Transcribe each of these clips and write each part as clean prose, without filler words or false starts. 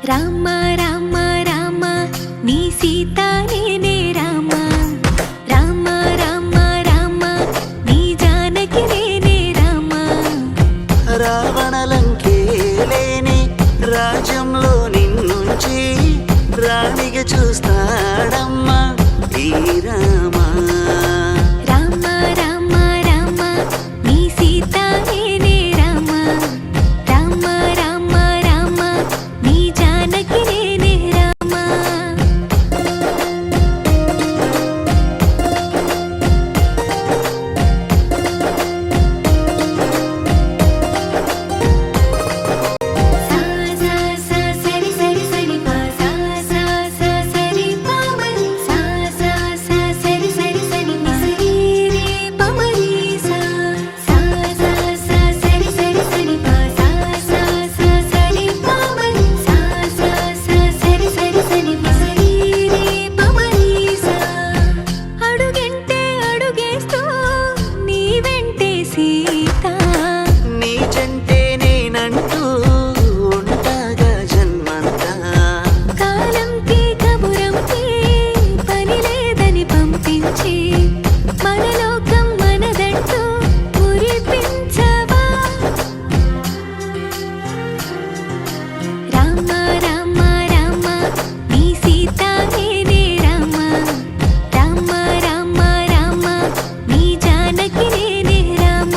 రామ రామ రామ నీ సీత నేనే రామ రామ రామ రామ నీ జానకి నేనే రామ రావణలంకే లేని రాజ్యంలో నిన్నుంచి రాణిగా చూస్తాడమ్మా ఈ రామ రామ రామ రామ నీ సీత నేనే రామ రామ రామ రామ నీ జానకి నేనే రామ సా సా సా సరి సరి సరి పా సా సా సా సరి పా మరి సా సా సా సరి సరి సరి పా సరి రే పా మరి సా సా సా సా సరి సరి సరి పా సా సా సా సరి పా మరి సా సా సా సరి సరి సరి పా సరి రే పా మరి సా అడుగంటే అడుగేస్తూ నీ వెంటే సీత నీ జంటే నేనంటూ ఉంటాగా జన్మంతా కాలంకి కబురంకి పని లేదని పంపించి మన లోకం మనదంటూ మురిపించవా రామ రామ రామ నీ సీత నేనే రామ రామ రామ రామ నీ జానకి నేనే రామ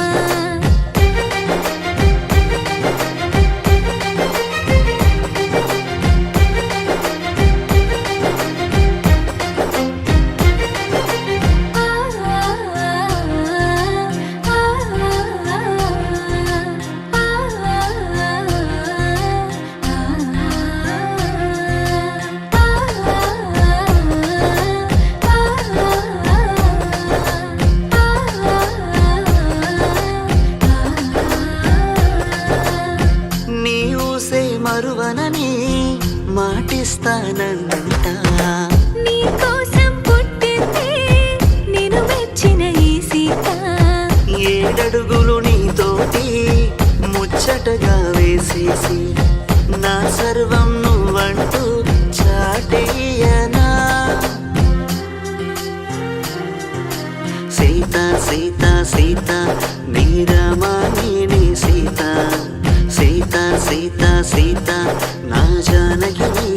నీ ఊసే మరువనని మాటిస్తానంట నీ కోసం పుట్టింది నేను మెచ్చిన ఈ సీత ఏడడుగులు నీతోటి ముచ్చటగా వేసేసి నా సర్వం నువ్వంటూ చాటేయనా సీత సీత సీత నీ రామాని నీ సీత సీత సీత సీత నా జానకి నీ